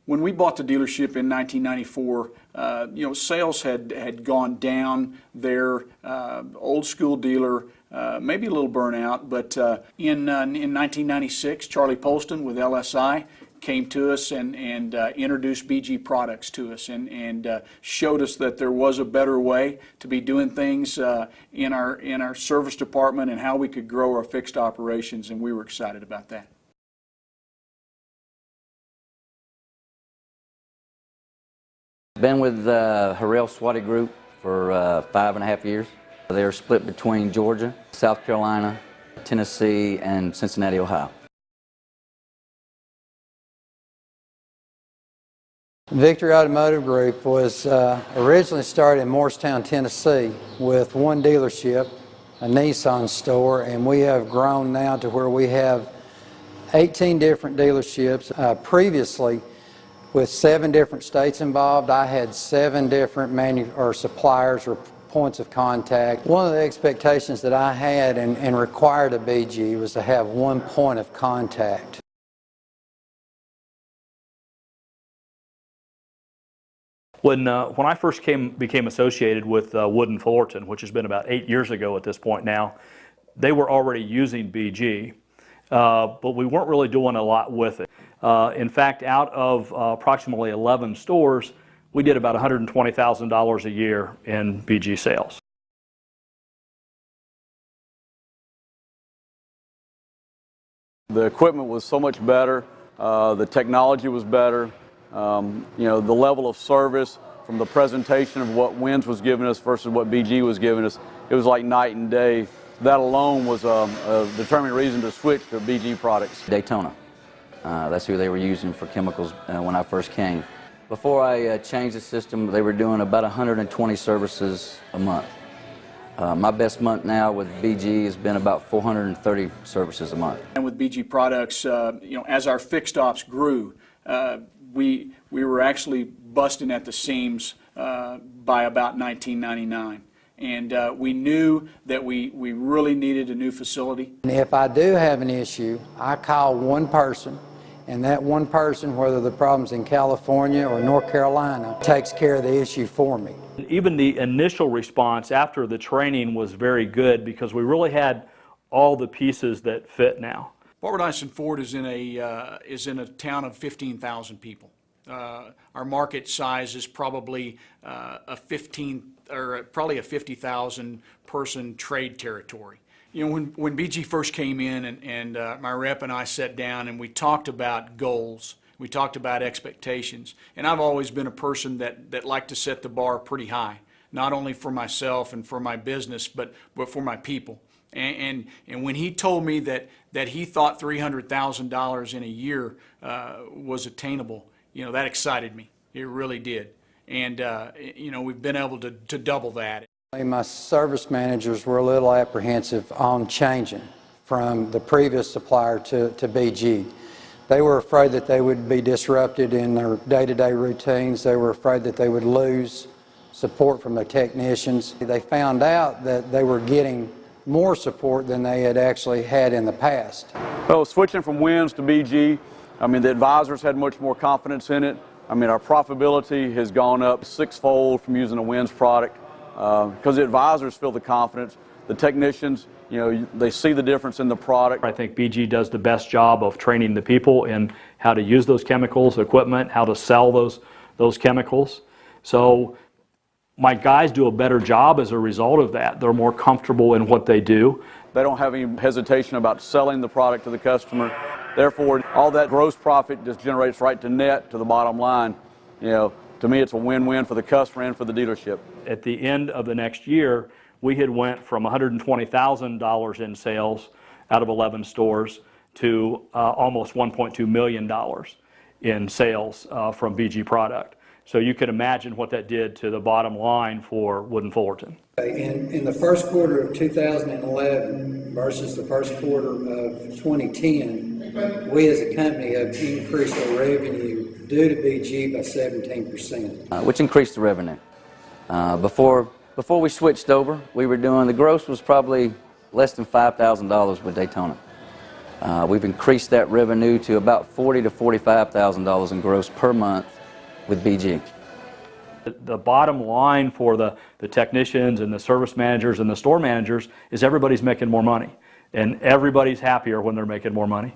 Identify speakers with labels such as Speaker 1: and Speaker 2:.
Speaker 1: When we bought the dealership in 1994, sales had gone down there. Old school dealer, maybe a little burnout, but in 1996, Charlie Polston with LSI came to us and introduced BG products to us and showed us that there was a better way to be doing things in our service department and how we could grow our fixed operations, and we were excited about that.
Speaker 2: Been with Harrell Swati Group for 5.5 years. They're split between Georgia, South Carolina, Tennessee, and Cincinnati, Ohio.
Speaker 3: Victory Automotive Group was originally started in Morristown, Tennessee with one dealership, a Nissan store, and we have grown now to where we have 18 different dealerships. Previously, with 7 different states involved, I had 7 different suppliers or points of contact. One of the expectations that I had and required of BG was to have one point of contact.
Speaker 4: When I first became associated with Wood & Fullerton, which has been about 8 years ago at this point now, they were already using BG, but we weren't really doing a lot with it. In fact, out of approximately 11 stores, we did about $120,000 a year in BG sales.
Speaker 5: The equipment was so much better, the technology was better, the level of service from the presentation of what Wins was giving us versus what BG was giving us, it was like night and day. That alone was a determining reason to switch to BG products.
Speaker 2: Daytona. That's who they were using for chemicals when I first came. Before I changed the system, they were doing about 120 services a month. My best month now with BG has been about 430 services a month.
Speaker 1: And with BG products, as our fixed ops grew, we were actually busting at the seams by about 1999. And we knew that we really needed a new facility.
Speaker 3: And if I do have an issue, I call one person, and that one person, whether the problem's in California or North Carolina, takes care of the issue for me.
Speaker 4: Even the initial response after the training was very good because we really had all the pieces that fit now.
Speaker 1: Barbara Ford is in a town of 15,000 people. Our market size is probably a 50,000 person trade territory. When BG first came in and my rep and I sat down and we talked about goals, we talked about expectations, and I've always been a person that liked to set the bar pretty high, not only for myself and for my business, but for my people. And when he told me that he thought $300,000 in a year was attainable, that excited me. It really did. And we've been able to double that.
Speaker 3: My service managers were a little apprehensive on changing from the previous supplier to BG. They were afraid that they would be disrupted in their day-to-day routines. They were afraid that they would lose support from their technicians. They found out that they were getting more support than they had actually had in the past.
Speaker 5: Well, switching from Wins to BG, the advisors had much more confidence in it. Our profitability has gone up 6-fold from using a Wins product because the advisors feel the confidence. The technicians, they see the difference in the product.
Speaker 4: I think BG does the best job of training the people in how to use those chemicals, equipment, how to sell those chemicals. So my guys do a better job as a result of that. They're more comfortable in what they do.
Speaker 5: They don't have any hesitation about selling the product to the customer. Therefore, all that gross profit just generates right to net, to the bottom line. To me, it's a win-win for the customer and for the dealership.
Speaker 4: At the end of the next year, we had went from $120,000 in sales out of 11 stores to almost $1.2 million in sales from BG product. So you can imagine what that did to the bottom line for Wood & Fullerton.
Speaker 3: In the first quarter of 2011 versus the first quarter of 2010, we as a company have increased our revenue due to BG by 17%.
Speaker 2: Which increased the revenue. Before we switched over, we were doing, the gross was probably less than $5,000 with Daytona. We've increased that revenue to about $40,000 to $45,000 in gross per month with BG.
Speaker 4: The bottom line for the technicians and the service managers and the store managers is everybody's making more money, and everybody's happier when they're making more money.